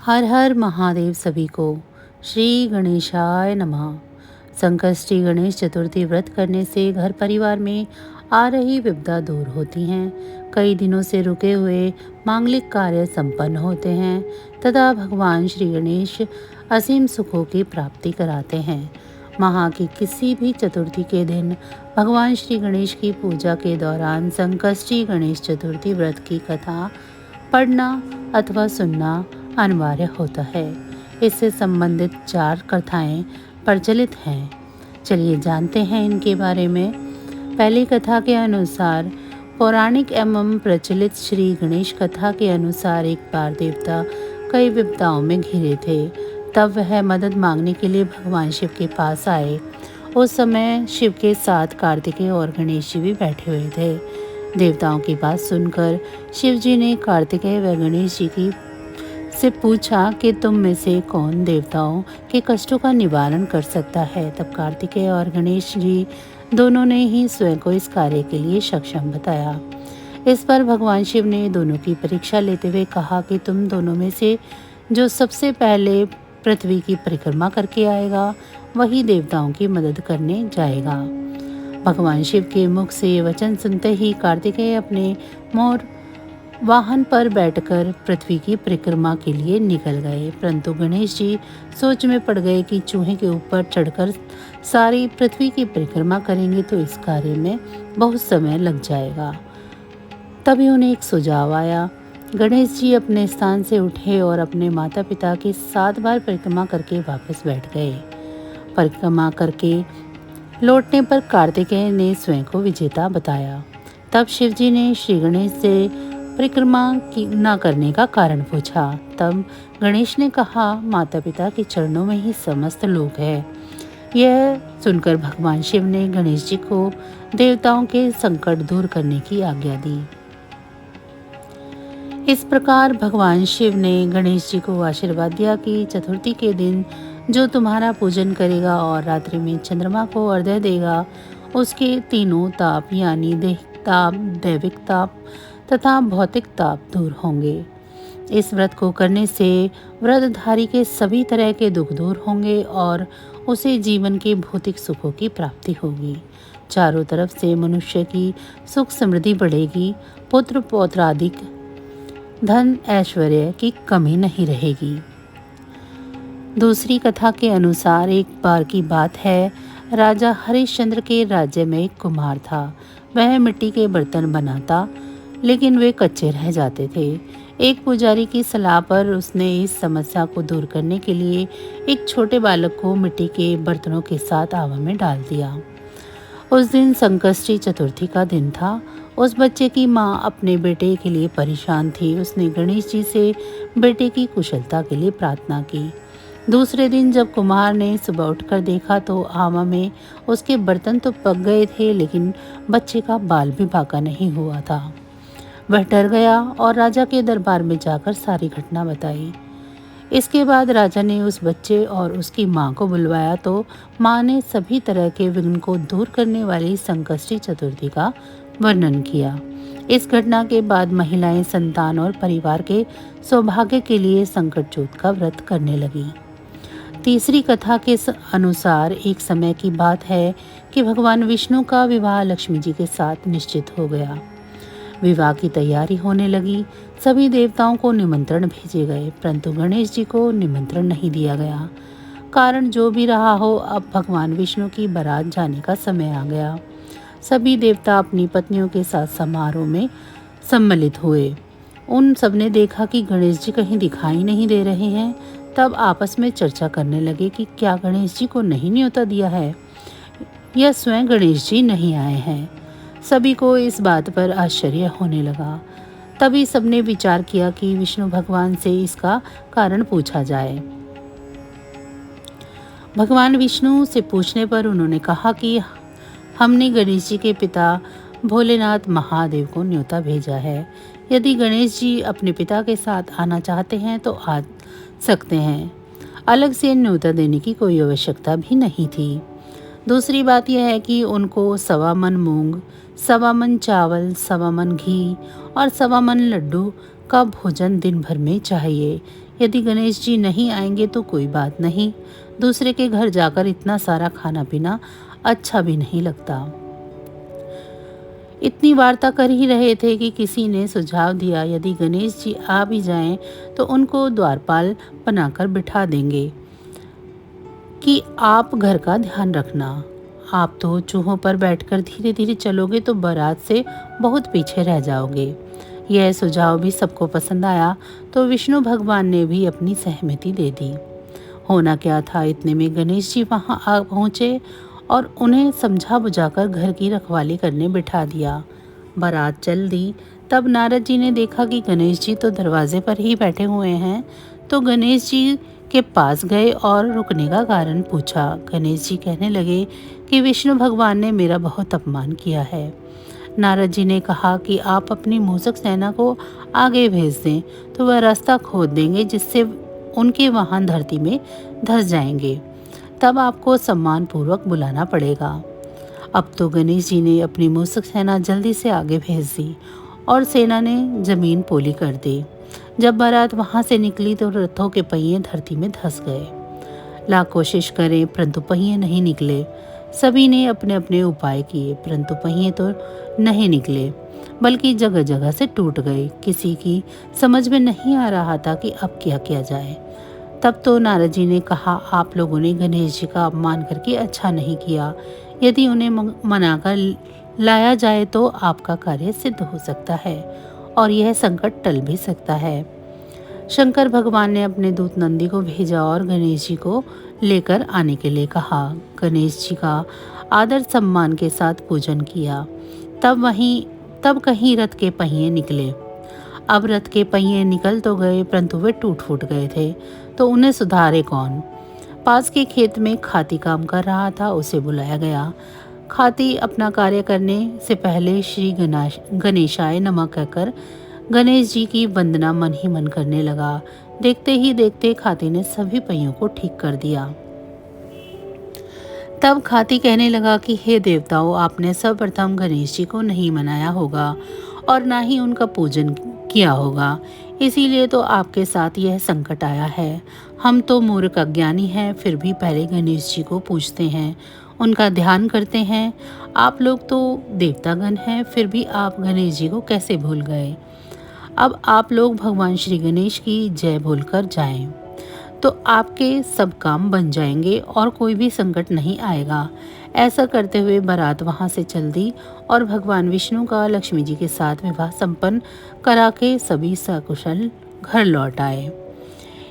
हर हर महादेव सभी को। श्री गणेशाय नमः। संकष्टी गणेश चतुर्थी व्रत करने से घर परिवार में आ रही विपदा दूर होती हैं। कई दिनों से रुके हुए मांगलिक कार्य संपन्न होते हैं तथा भगवान श्री गणेश असीम सुखों की प्राप्ति कराते हैं। माह की किसी भी चतुर्थी के दिन भगवान श्री गणेश की पूजा के दौरान संकष्टी गणेश चतुर्थी व्रत की कथा पढ़ना अथवा सुनना अनिवार्य होता है। इससे संबंधित 4 कथाएं प्रचलित हैं। चलिए जानते हैं इनके बारे में। पहली कथा के अनुसार पौराणिक एवं प्रचलित श्री गणेश कथा के अनुसार एक बार देवता कई विपदाओं में घिरे थे। तब वह मदद मांगने के लिए भगवान शिव के पास आए। उस समय शिव के साथ कार्तिकेय और गणेश जी भी बैठे हुए थे। देवताओं की बात सुनकर शिव जी ने कार्तिकेय व गणेश जी की से पूछा कि तुम में से कौन देवताओं के कष्टों का निवारण कर सकता है। तब कार्तिकेय और गणेश जी दोनों ने ही स्वयं को इस कार्य के लिए सक्षम बताया। इस पर भगवान शिव ने दोनों की परीक्षा लेते हुए कहा कि तुम दोनों में से जो सबसे पहले पृथ्वी की परिक्रमा करके आएगा वही देवताओं की मदद करने जाएगा। भगवान शिव के मुख से ये वचन सुनते ही कार्तिकेय अपने मोर वाहन पर बैठकर पृथ्वी की परिक्रमा के लिए निकल गए, परंतु गणेश जी सोच में पड़ गए कि चूहे के ऊपर चढ़कर सारी पृथ्वी की परिक्रमा करेंगे तो इस कार्य में बहुत समय लग जाएगा। तभी उन्हें एक सुझाव आया। गणेश जी अपने स्थान से उठे और अपने माता पिता की 7 बार परिक्रमा करके वापस बैठ गए। परिक्रमा करके लौटने पर कार्तिकेय ने स्वयं को विजेता बताया। तब शिव जी ने श्री गणेश से परिक्रमा की न करने का कारण पूछा। तब गणेश ने कहा, माता पिता के चरणों में ही समस्त लोक है। यह सुनकर भगवान शिव ने गणेश जी को देवताओं के संकट दूर करने की आज्ञा दी। इस प्रकार भगवान शिव ने गणेश जी को आशीर्वाद दिया कि चतुर्थी के दिन जो तुम्हारा पूजन करेगा और रात्रि में चंद्रमा को अर्घ्य देगा उसके तीनों ताप यानी देह ताप, दैविक ताप तथा भौतिक ताप दूर होंगे। इस व्रत को करने से व्रतधारी के सभी तरह के दुख दूर होंगे और उसे जीवन के भौतिक सुखों की प्राप्ति होगी। चारों तरफ से मनुष्य की सुख समृद्धि बढ़ेगी। पुत्र पौत्रादिक धन ऐश्वर्य की कमी नहीं रहेगी। दूसरी कथा के अनुसार एक बार की बात है, राजा हरिश्चंद्र के राज्य में एक कुम्हार था। वह मिट्टी के बर्तन बनाता लेकिन वे कच्चे रह जाते थे। एक पुजारी की सलाह पर उसने इस समस्या को दूर करने के लिए एक छोटे बालक को मिट्टी के बर्तनों के साथ आवा में डाल दिया। उस दिन संकष्टी चतुर्थी का दिन था। उस बच्चे की माँ अपने बेटे के लिए परेशान थी। उसने गणेश जी से बेटे की कुशलता के लिए प्रार्थना की। दूसरे दिन जब कुम्हार ने सुबह उठकर देखा तो आवा में उसके बर्तन तो पक गए थे लेकिन बच्चे का बाल भी बाका नहीं हुआ था। वह डर गया और राजा के दरबार में जाकर सारी घटना बताई। इसके बाद राजा ने उस बच्चे और उसकी माँ को बुलवाया तो माँ ने सभी तरह के विघ्न को दूर करने वाली संकष्टी चतुर्थी का वर्णन किया। इस घटना के बाद महिलाएं संतान और परिवार के सौभाग्य के लिए संकटचूत का व्रत करने लगी। तीसरी कथा के अनुसार एक समय की बात है कि भगवान विष्णु का विवाह लक्ष्मी जी के साथ निश्चित हो गया। विवाह की तैयारी होने लगी। सभी देवताओं को निमंत्रण भेजे गए परंतु गणेश जी को निमंत्रण नहीं दिया गया। कारण जो भी रहा हो, अब भगवान विष्णु की बारात जाने का समय आ गया। सभी देवता अपनी पत्नियों के साथ समारोह में सम्मिलित हुए। उन सबने देखा कि गणेश जी कहीं दिखाई नहीं दे रहे हैं। तब आपस में चर्चा करने लगे कि क्या गणेश जी को नहीं न्योता दिया है या स्वयं गणेश जी नहीं आए हैं। सभी को इस बात पर आश्चर्य होने लगा। तभी सबने विचार किया कि विष्णु भगवान से इसका कारण पूछा जाए। भगवान विष्णु से पूछने पर उन्होंने कहा कि हमने गणेश जी के पिता भोलेनाथ महादेव को न्योता भेजा है। यदि गणेश जी अपने पिता के साथ आना चाहते हैं तो आ सकते हैं। अलग से न्योता देने की कोई आवश्यकता भी नहीं थी। दूसरी बात यह है कि उनको 1.25 मन मूंग, 1.25 मन चावल, 1.25 मन घी और 1.25 मन लड्डू का भोजन दिन भर में चाहिए। यदि गणेश जी नहीं आएंगे तो कोई बात नहीं, दूसरे के घर जाकर इतना सारा खाना पीना अच्छा भी नहीं लगता। इतनी वार्ता कर ही रहे थे कि किसी ने सुझाव दिया, यदि गणेश जी आ भी जाएं तो उनको द्वारपाल बनाकर बिठा देंगे कि आप घर का ध्यान रखना। आप तो चूहों पर बैठकर धीरे धीरे चलोगे तो बारात से बहुत पीछे रह जाओगे। यह सुझाव भी सबको पसंद आया तो विष्णु भगवान ने भी अपनी सहमति दे दी। होना क्या था, इतने में गणेश जी वहां आ पहुंचे और उन्हें समझा बुझाकर घर की रखवाली करने बिठा दिया। बारात चल दी। तब नारद जी ने देखा कि गणेश जी तो दरवाजे पर ही बैठे हुए हैं, तो गणेश जी के पास गए और रुकने का कारण पूछा। गणेश जी कहने लगे कि विष्णु भगवान ने मेरा बहुत अपमान किया है। नारद जी ने कहा कि आप अपनी मूषक सेना को आगे भेज दें तो वह रास्ता खोद देंगे, जिससे उनके वाहन धरती में धंस जाएंगे। तब आपको सम्मान पूर्वक बुलाना पड़ेगा। अब तो गणेश जी ने अपनी मूषक सेना जल्दी से आगे भेज दी और सेना ने जमीन पोली कर दी। जब बारात वहां से निकली तो रथों के पहिए धरती में धंस गए। लाख कोशिश करें परंतु पहिए नहीं निकले। सभी ने अपने अपने उपाय किए परंतु पहिए तो नहीं निकले, बल्कि जगह जगह से टूट गए। किसी की समझ में नहीं आ रहा था कि अब क्या किया जाए। तब तो नारद जी ने कहा, आप लोगों ने गणेश जी का अपमान करके अच्छा नहीं किया। यदि उन्हें मनाकर लाया जाए तो आपका कार्य सिद्ध हो सकता है और यह संकट टल भी सकता है। शंकर भगवान ने अपने दूत नंदी को भेजा और गणेश जी को लेकर आने के लिए कहा। गणेश जी का आदर सम्मान के साथ पूजन किया। तब कहीं रथ के पहिए निकले। अब रथ के पहिए निकल तो गए परंतु वे टूट फूट गए थे, तो उन्हें सुधारे कौन। पास के खेत में खाती काम कर रहा था, उसे बुलाया गया। खाती अपना कार्य करने से पहले श्री गणेशाय नमः कहकर गणेश जी की वंदना मन ही मन करने लगा। देखते ही देखते खाती ने सभी पहियों को ठीक कर दिया। तब खाती कहने लगा कि हे देवताओं, आपने सर्वप्रथम गणेश जी को नहीं मनाया होगा और ना ही उनका पूजन किया होगा, इसीलिए तो आपके साथ यह संकट आया है। हम तो मूर्ख अज्ञानी हैं, फिर भी पहले गणेश जी को पूजते हैं, उनका ध्यान करते हैं। आप लोग तो देवतागण हैं, फिर भी आप गणेश जी को कैसे भूल गए। अब आप लोग भगवान श्री गणेश की जय बोलकर जाएं, तो आपके सब काम बन जाएंगे और कोई भी संकट नहीं आएगा। ऐसा करते हुए बारात वहां से चल दी और भगवान विष्णु का लक्ष्मी जी के साथ विवाह संपन्न करा के सभी सकुशल घर लौट आए।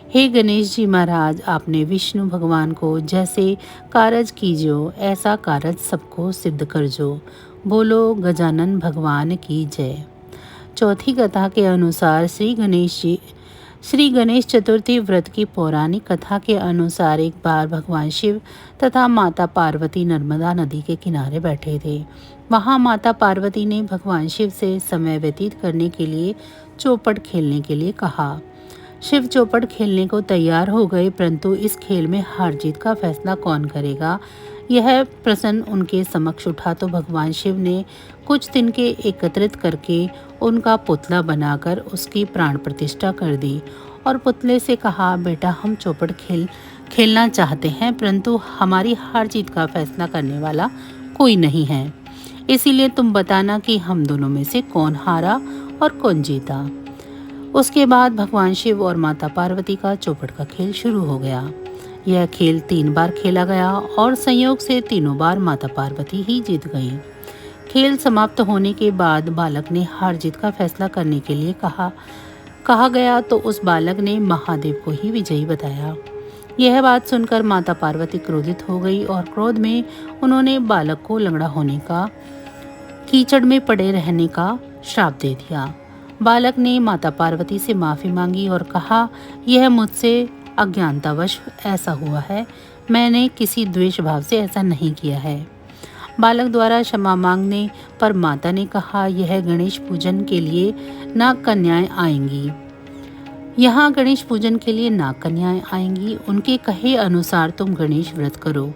हे गणेश जी महाराज, आपने विष्णु भगवान को जैसे कारज कीजो ऐसा कारज सबको सिद्ध करजो। बोलो गजानन भगवान की जय। चौथी कथा के अनुसार श्री गणेश चतुर्थी व्रत की पौराणिक कथा के अनुसार एक बार भगवान शिव तथा माता पार्वती नर्मदा नदी के किनारे बैठे थे। वहां माता पार्वती ने भगवान शिव से समय व्यतीत करने के लिए चौपट खेलने के लिए कहा। शिव चौपट खेलने को तैयार हो गए, परंतु इस खेल में हार जीत का फैसला कौन करेगा, यह प्रश्न उनके समक्ष उठा तो भगवान शिव ने कुछ तिनके एकत्रित करके उनका पुतला बनाकर उसकी प्राण प्रतिष्ठा कर दी और पुतले से कहा, बेटा हम चौपट खेलना चाहते हैं, परंतु हमारी हार जीत का फैसला करने वाला कोई नहीं है, इसीलिए तुम बताना कि हम दोनों में से कौन हारा और कौन जीता। उसके बाद भगवान शिव और माता पार्वती का चौपट का खेल शुरू हो गया। यह खेल 3 बार खेला गया और संयोग से तीनों बार माता पार्वती ही जीत गई। खेल समाप्त होने के बाद बालक ने हार जीत का फैसला करने के लिए कहा गया तो उस बालक ने महादेव को ही विजयी बताया। यह बात सुनकर माता पार्वती क्रोधित हो गई और क्रोध में उन्होंने बालक को लंगड़ा होने का, कीचड़ में पड़े रहने का श्राप दे दिया। बालक ने माता पार्वती से माफी मांगी और कहा, यह मुझसे अज्ञानतावश ऐसा हुआ है, मैंने किसी द्वेष भाव से ऐसा नहीं किया है। बालक द्वारा क्षमा मांगने पर माता ने कहा, यह गणेश पूजन के लिए नाग कन्याएं आएंगी। यहाँ गणेश पूजन के लिए नाग कन्याएं आएंगी, उनके कहे अनुसार तुम गणेश व्रत करो,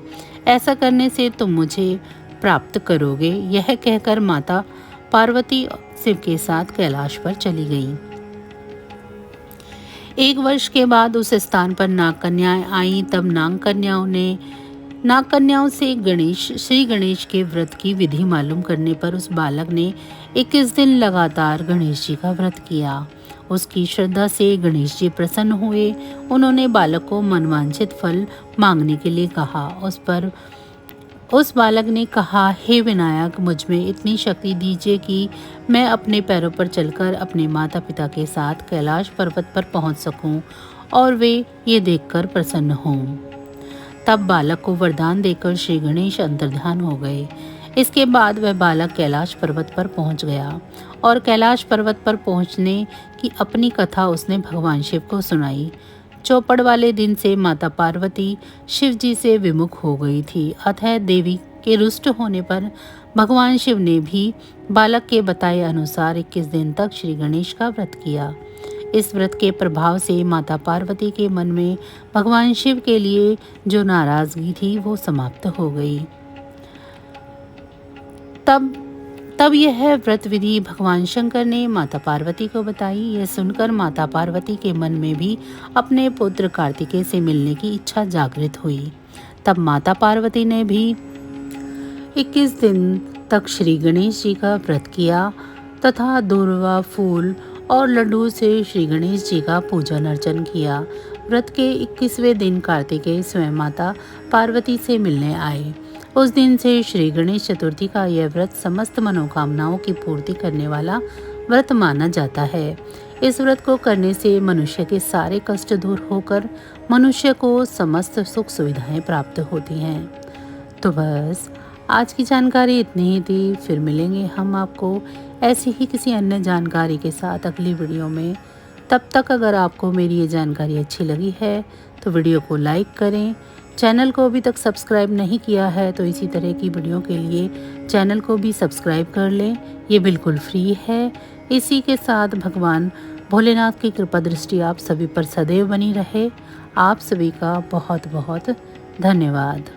ऐसा करने से तुम मुझे प्राप्त करोगे। यह कहकर माता पार्वती शिव के साथ कैलाश पर चली गई। 1 वर्ष के बाद उस स्थान पर नाग कन्याएं आईं। तब नाग कन्याओं से श्री गणेश के व्रत की विधि मालूम करने पर उस बालक ने 21 दिन लगातार गणेश जी का व्रत किया। उसकी श्रद्धा से गणेश जी प्रसन्न हुए। उन्होंने बालक को मनवांछित फल मांगने के लिए कहा। उस बालक ने कहा, हे विनायक, मुझ में इतनी शक्ति दीजिए कि मैं अपने पैरों पर चलकर अपने माता पिता के साथ कैलाश पर्वत पर पहुंच सकूं और वे ये देखकर प्रसन्न हों। तब बालक को वरदान देकर श्री गणेश अंतर्ध्यान हो गए। इसके बाद वह बालक कैलाश पर्वत पर पहुंच गया और कैलाश पर्वत पर पहुंचने की अपनी कथा उसने भगवान शिव को सुनाई। चौपड़ वाले दिन से माता पार्वती शिव जी से विमुख हो गई थी। अतः देवी के रुष्ट होने पर भगवान शिव ने भी बालक के बताए अनुसार 21 दिन तक श्री गणेश का व्रत किया। इस व्रत के प्रभाव से माता पार्वती के मन में भगवान शिव के लिए जो नाराजगी थी वो समाप्त हो गई। तब यह व्रत विधि भगवान शंकर ने माता पार्वती को बताई। यह सुनकर माता पार्वती के मन में भी अपने पुत्र कार्तिकेय से मिलने की इच्छा जागृत हुई। तब माता पार्वती ने भी 21 दिन तक श्री गणेश जी का व्रत किया तथा दूर्वा, फूल और लड्डू से श्री गणेश जी का पूजन अर्चन किया। व्रत के 21वें दिन कार्तिकेय स्वयं माता पार्वती से मिलने आए। उस दिन से श्री गणेश चतुर्थी का यह व्रत समस्त मनोकामनाओं की पूर्ति करने वाला व्रत माना जाता है। इस व्रत को करने से मनुष्य के सारे कष्ट दूर होकर मनुष्य को समस्त सुख सुविधाएं प्राप्त होती हैं। तो बस आज की जानकारी इतनी ही थी। फिर मिलेंगे हम आपको ऐसी ही किसी अन्य जानकारी के साथ अगली वीडियो में। तब तक अगर आपको मेरी ये जानकारी अच्छी लगी है तो वीडियो को लाइक करें। चैनल को अभी तक सब्सक्राइब नहीं किया है तो इसी तरह की वीडियो के लिए चैनल को भी सब्सक्राइब कर लें। ये बिल्कुल फ्री है। इसी के साथ भगवान भोलेनाथ की कृपा दृष्टि आप सभी पर सदैव बनी रहे। आप सभी का बहुत बहुत धन्यवाद।